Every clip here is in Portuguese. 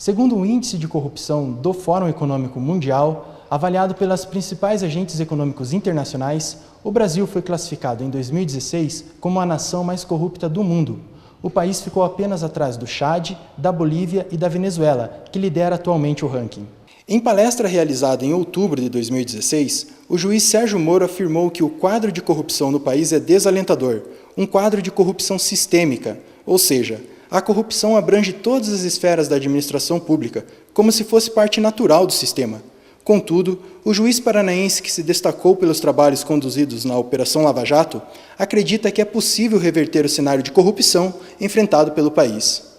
Segundo o Índice de Corrupção do Fórum Econômico Mundial, avaliado pelas principais agentes econômicos internacionais, o Brasil foi classificado em 2016 como a nação mais corrupta do mundo. O país ficou apenas atrás do Chad, da Bolívia e da Venezuela, que lidera atualmente o ranking. Em palestra realizada em outubro de 2016, o juiz Sérgio Moro afirmou que o quadro de corrupção no país é desalentador, um quadro de corrupção sistêmica, ou seja, a corrupção abrange todas as esferas da administração pública, como se fosse parte natural do sistema. Contudo, o juiz paranaense que se destacou pelos trabalhos conduzidos na Operação Lava Jato acredita que é possível reverter o cenário de corrupção enfrentado pelo país.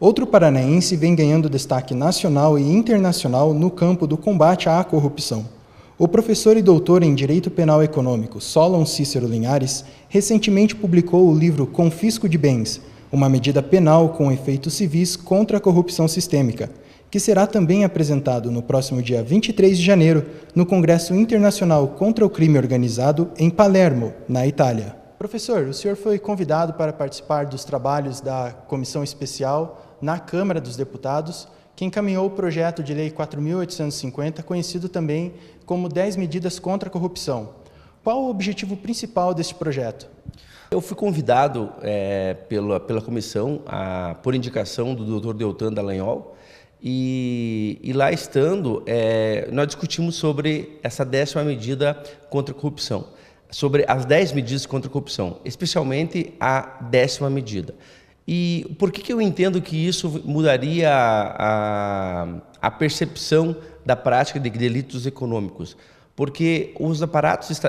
Outro paranaense vem ganhando destaque nacional e internacional no campo do combate à corrupção. O professor e doutor em Direito Penal Econômico, Solon Cícero Linhares, recentemente publicou o livro Confisco de Bens, uma medida penal com efeitos civis contra a corrupção sistêmica, que será também apresentado no próximo dia 23 de janeiro no Congresso Internacional contra o Crime Organizado em Palermo, na Itália. Professor, o senhor foi convidado para participar dos trabalhos da Comissão Especial na Câmara dos Deputados, que encaminhou o projeto de lei 4.850, conhecido também como 10 medidas contra a corrupção. Qual o objetivo principal deste projeto? Eu fui convidado pela comissão, por indicação do Dr. Deltan Dallagnol, e lá estando, nós discutimos sobre essa 10ª medida contra a corrupção, sobre as 10 medidas contra a corrupção, especialmente a 10ª medida. E por que eu entendo que isso mudaria a percepção da prática de delitos econômicos? Porque os aparatos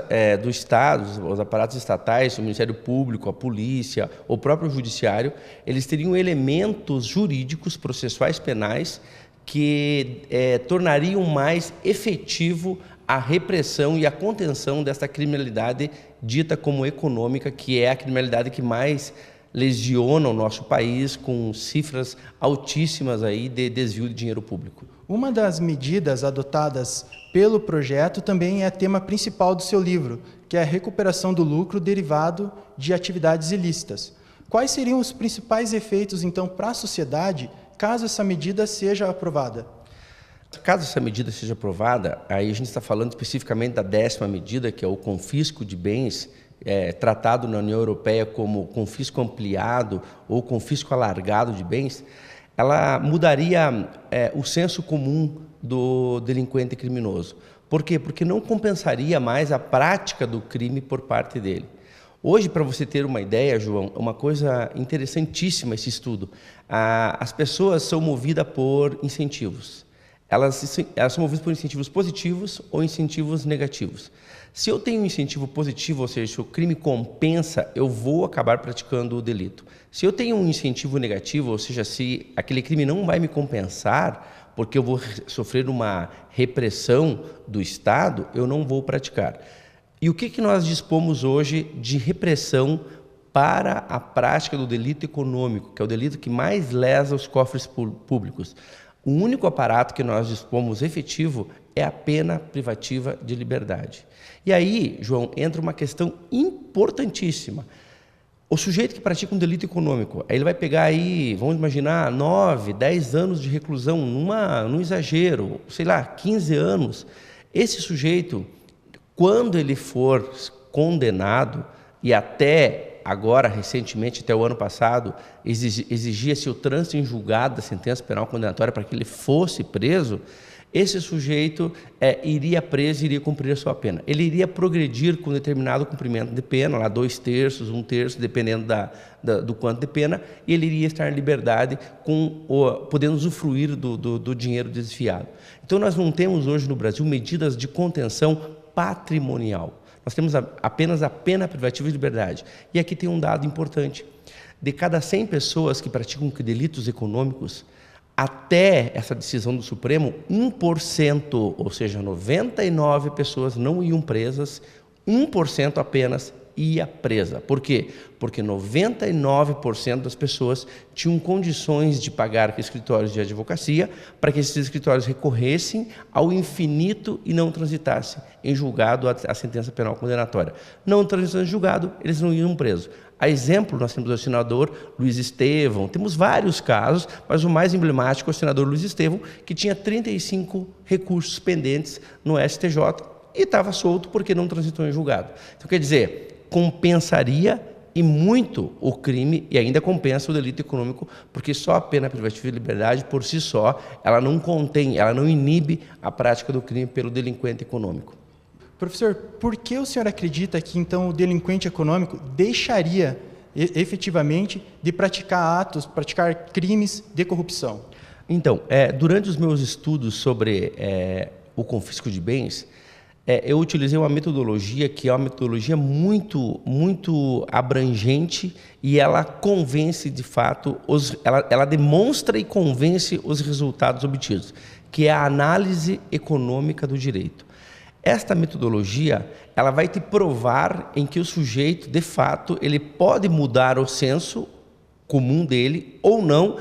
do Estado, os aparatos estatais, o Ministério Público, a polícia, o próprio Judiciário, eles teriam elementos jurídicos, processuais penais, que tornariam mais efetivo a repressão e a contenção dessa criminalidade dita como econômica, que é a criminalidade que mais lesiona o nosso país, com cifras altíssimas aí de desvio de dinheiro público. Uma das medidas adotadas pelo projeto também é tema principal do seu livro, que é a recuperação do lucro derivado de atividades ilícitas. Quais seriam os principais efeitos, então, para a sociedade, caso essa medida seja aprovada? Caso essa medida seja aprovada, aí a gente está falando especificamente da 10ª medida, que é o confisco de bens, tratado na União Europeia como confisco ampliado ou confisco alargado de bens. Ela mudaria o senso comum do delinquente criminoso. Por quê? Porque não compensaria mais a prática do crime por parte dele. Hoje, para você ter uma ideia, João, uma coisa interessantíssima esse estudo. As pessoas são movidas por incentivos. Elas são movidas por incentivos positivos ou incentivos negativos. Se eu tenho um incentivo positivo, ou seja, se o crime compensa, eu vou acabar praticando o delito. Se eu tenho um incentivo negativo, ou seja, se aquele crime não vai me compensar, porque eu vou sofrer uma repressão do Estado, eu não vou praticar. E o que nós dispomos hoje de repressão para a prática do delito econômico, que é o delito que mais lesa os cofres públicos? O único aparato que nós dispomos efetivo é a pena privativa de liberdade. E aí, João, entra uma questão importantíssima. O sujeito que pratica um delito econômico, ele vai pegar aí, vamos imaginar, 9, 10 anos de reclusão, num exagero, sei lá, 15 anos. Esse sujeito, quando ele for condenado, e até agora, recentemente, até o ano passado, exigia-se o trânsito em julgado da sentença penal condenatória para que ele fosse preso, esse sujeito iria preso e iria cumprir a sua pena. Ele iria progredir com determinado cumprimento de pena, lá 2/3, 1/3, dependendo do quanto de pena, e ele iria estar em liberdade, podendo usufruir do dinheiro desviado. Então, nós não temos hoje no Brasil medidas de contenção patrimonial. Nós temos apenas a pena privativa de liberdade. E aqui tem um dado importante. De cada 100 pessoas que praticam delitos econômicos, até essa decisão do Supremo, 1%, ou seja, 99 pessoas não iam presas, 1% apenas ia presa. Por quê? Porque 99% das pessoas tinham condições de pagar escritórios de advocacia para que esses escritórios recorressem ao infinito e não transitassem em julgado a sentença penal condenatória. Não transitando em julgado, eles não iam presos. A exemplo, nós temos o senador Luiz Estevão, temos vários casos, mas o mais emblemático é o senador Luiz Estevão, que tinha 35 recursos pendentes no STJ e estava solto porque não transitou em julgado. Então, quer dizer, compensaria e muito o crime e ainda compensa o delito econômico, porque só a pena privativa de liberdade, por si só, ela não contém, ela não inibe a prática do crime pelo delinquente econômico. Professor, por que o senhor acredita que, então, o delinquente econômico deixaria, efetivamente, de praticar crimes de corrupção? Então, durante os meus estudos sobre o confisco de bens, eu utilizei uma metodologia que é uma metodologia muito abrangente e ela convence, de fato, ela demonstra e convence os resultados obtidos, que é a análise econômica do direito. Esta metodologia, ela vai te provar em que o sujeito, de fato, ele pode mudar o senso comum dele ou não,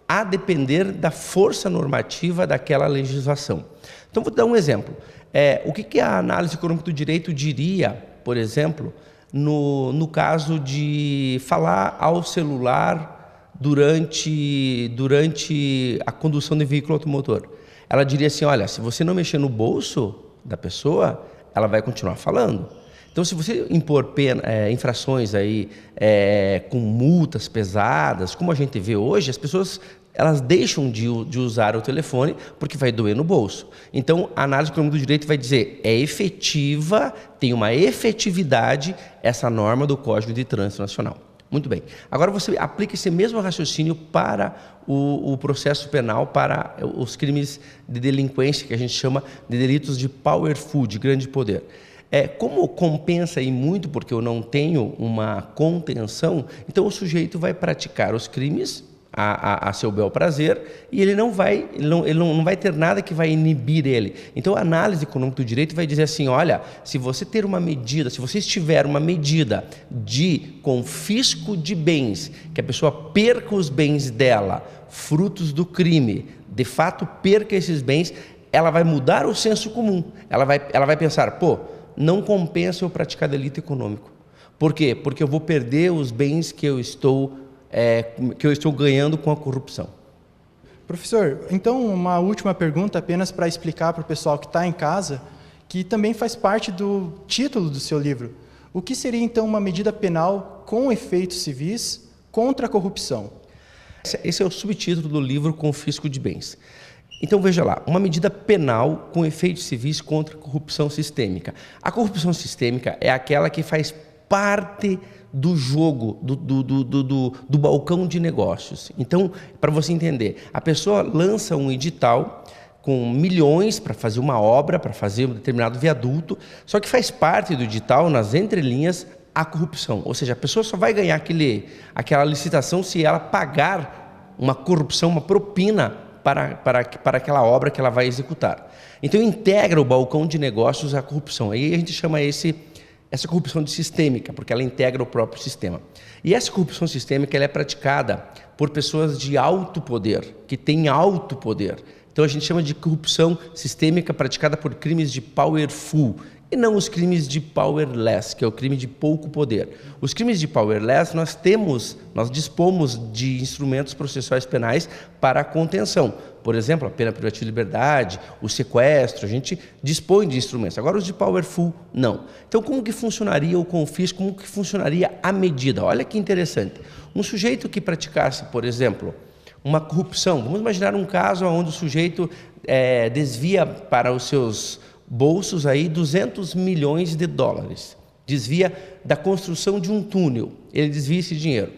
a depender da força normativa daquela legislação. Então, vou dar um exemplo. O que a análise econômica do direito diria, por exemplo, no caso de falar ao celular durante a condução de veículo automotor? Ela diria assim, olha, se você não mexer no bolso da pessoa, ela vai continuar falando. Então, se você impor infrações aí, com multas pesadas, como a gente vê hoje, as pessoas elas deixam de usar o telefone porque vai doer no bolso. Então, a análise econômica do direito vai dizer, é efetiva, tem uma efetividade essa norma do Código de Trânsito Nacional. Muito bem. Agora você aplica esse mesmo raciocínio para o processo penal, para os crimes de delinquência, que a gente chama de delitos de powerful, de grande poder. Como compensa aí muito, porque eu não tenho uma contenção, então o sujeito vai praticar os crimes a seu bel prazer e ele não vai ter nada que vai inibir ele. Então a análise econômica do direito vai dizer assim, olha, se você estiver uma medida de confisco de bens, que a pessoa perca os bens dela, frutos do crime, de fato perca esses bens, ela vai mudar o senso comum. Ela vai pensar, não compensa eu praticar delito econômico. Por quê? Porque eu vou perder os bens que eu estou ganhando com a corrupção. Professor, então uma última pergunta apenas para explicar para o pessoal que está em casa, que também faz parte do título do seu livro. O que seria então uma medida penal com efeitos civis contra a corrupção? Esse é o subtítulo do livro Confisco de Bens. Então veja lá, uma medida penal com efeitos civis contra a corrupção sistêmica. A corrupção sistêmica é aquela que faz parte do jogo, do balcão de negócios. Então, para você entender, a pessoa lança um edital com milhões para fazer uma obra, para fazer um determinado viaduto, só que faz parte do edital, nas entrelinhas, a corrupção. Ou seja, a pessoa só vai ganhar aquela licitação se ela pagar uma corrupção, uma propina para aquela obra que ela vai executar. Então, integra o balcão de negócios à corrupção. Aí a gente chama essa corrupção de sistêmica, porque ela integra o próprio sistema. E essa corrupção sistêmica ela é praticada por pessoas de alto poder, que têm alto poder. Então a gente chama de corrupção sistêmica praticada por crimes de powerful, e não os crimes de powerless, que é o crime de pouco poder. Os crimes de powerless nós dispomos de instrumentos processuais penais para a contenção. Por exemplo, a pena privativa de liberdade, o sequestro, a gente dispõe de instrumentos. Agora os de powerful, não. Então como que funcionaria o confisco, como que funcionaria a medida? Olha que interessante. Um sujeito que praticasse, por exemplo, uma corrupção, vamos imaginar um caso onde o sujeito desvia para os seus bolsos aí 200 milhões de dólares, desvia da construção de um túnel, ele desvia esse dinheiro.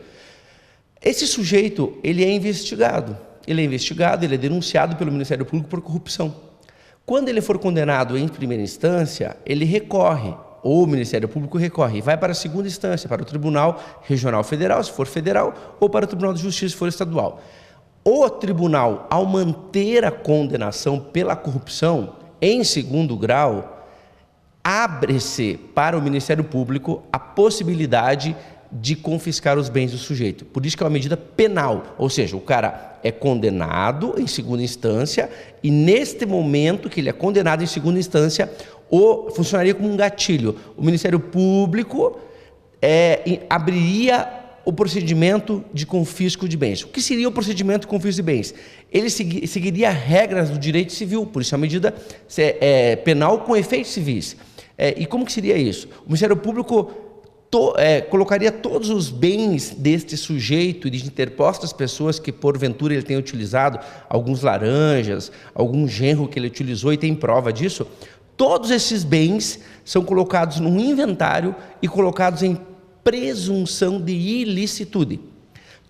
Esse sujeito, ele é investigado, ele é denunciado pelo Ministério Público por corrupção. Quando ele for condenado em primeira instância, ele recorre, ou o Ministério Público recorre, e vai para a segunda instância, para o Tribunal Regional Federal, se for federal, ou para o Tribunal de Justiça, se for estadual. O tribunal, ao manter a condenação pela corrupção, em segundo grau, abre-se para o Ministério Público a possibilidade de confiscar os bens do sujeito. Por isso que é uma medida penal, ou seja, o cara é condenado em segunda instância e neste momento que ele é condenado em segunda instância, funcionaria como um gatilho. O Ministério Público abriria o procedimento de confisco de bens. O que seria o procedimento de confisco de bens? Ele seguiria regras do direito civil, por isso é uma medida penal com efeitos civis. E como que seria isso? O Ministério Público colocaria todos os bens deste sujeito e de interpostas pessoas que porventura ele tenha utilizado, alguns laranjas, algum genro que ele utilizou e tem prova disso, todos esses bens são colocados num inventário e colocados em presunção de ilicitude.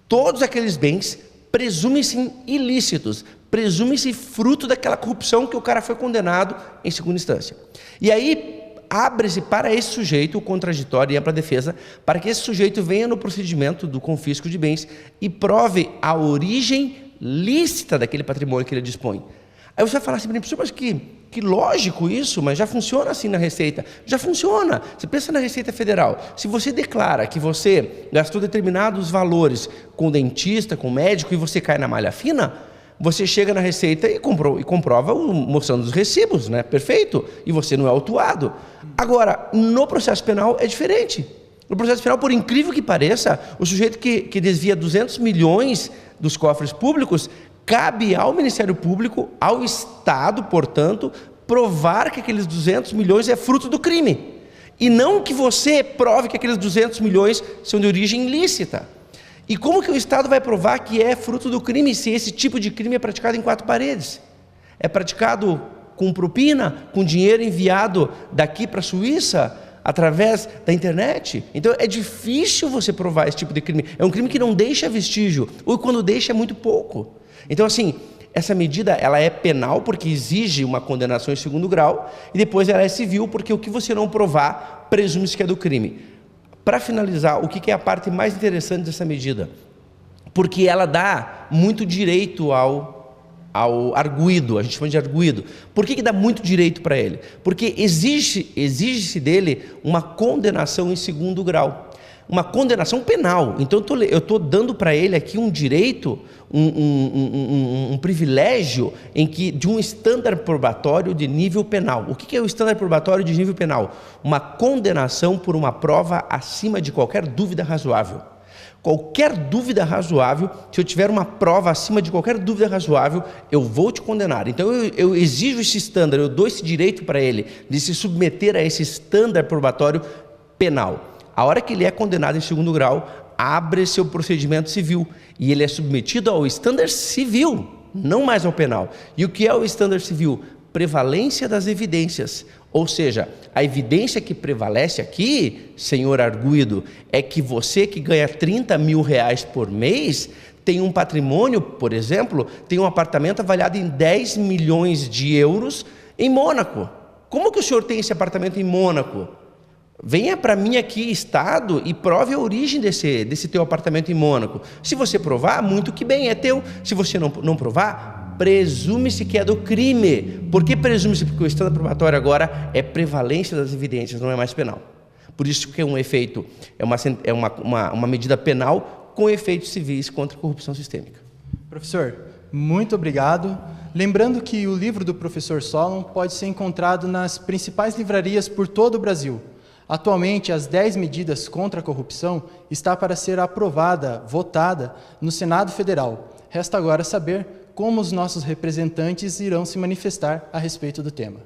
Todos aqueles bens presumem-se ilícitos, presumem-se fruto daquela corrupção que o cara foi condenado em segunda instância. E aí abre-se para esse sujeito o contraditório e ampla defesa, para que esse sujeito venha no procedimento do confisco de bens e prove a origem lícita daquele patrimônio que ele dispõe. Aí você vai falar assim, professor, mas que lógico isso, mas já funciona assim na Receita. Já funciona. Você pensa na Receita Federal. Se você declara que você gastou determinados valores com dentista, com médico, e você cai na malha fina, você chega na Receita e comprova mostrando os recibos, né? Perfeito. E você não é autuado. Agora, no processo penal é diferente. No processo penal, por incrível que pareça, o sujeito que desvia 200 milhões dos cofres públicos, cabe ao Ministério Público, ao Estado, portanto, provar que aqueles 200 milhões é fruto do crime. E não que você prove que aqueles 200 milhões são de origem ilícita. E como que o Estado vai provar que é fruto do crime se esse tipo de crime é praticado em 4 paredes? É praticado com propina, com dinheiro enviado daqui para a Suíça, através da internet? Então é difícil você provar esse tipo de crime. É um crime que não deixa vestígio, ou quando deixa é muito pouco. Então, assim, essa medida ela é penal porque exige uma condenação em segundo grau e depois ela é civil porque o que você não provar presume-se que é do crime. Para finalizar, o que é a parte mais interessante dessa medida? Porque ela dá muito direito ao arguido, a gente chama de arguido. Por que dá muito direito para ele? Porque exige-se dele uma condenação em segundo grau. Uma condenação penal. Então eu estou dando para ele aqui um direito, um privilégio de um estándar probatório de nível penal. O que é o estándar probatório de nível penal? Uma condenação por uma prova acima de qualquer dúvida razoável. Qualquer dúvida razoável, se eu tiver uma prova acima de qualquer dúvida razoável, eu vou te condenar. Então eu exijo esse estándar, eu dou esse direito para ele de se submeter a esse estándar probatório penal. A hora que ele é condenado em segundo grau, abre-se o procedimento civil e ele é submetido ao estándar civil, não mais ao penal. E o que é o estándar civil? Prevalência das evidências. Ou seja, a evidência que prevalece aqui, senhor arguido, é que você que ganha 30 mil reais por mês tem um patrimônio, por exemplo, tem um apartamento avaliado em 10 milhões de euros em Mônaco. Como que o senhor tem esse apartamento em Mônaco? Venha para mim aqui, Estado, e prove a origem desse teu apartamento em Mônaco. Se você provar, muito que bem, é teu. Se você não provar, presume-se que é do crime. Por que presume-se? Porque o estándar probatório agora é prevalência das evidências, não é mais penal. Por isso que é um efeito, é uma medida penal com efeitos civis contra a corrupção sistêmica. Professor, muito obrigado. Lembrando que o livro do professor Solon pode ser encontrado nas principais livrarias por todo o Brasil. Atualmente, as 10 medidas contra a corrupção está para ser votada no Senado Federal. Resta agora saber como os nossos representantes irão se manifestar a respeito do tema.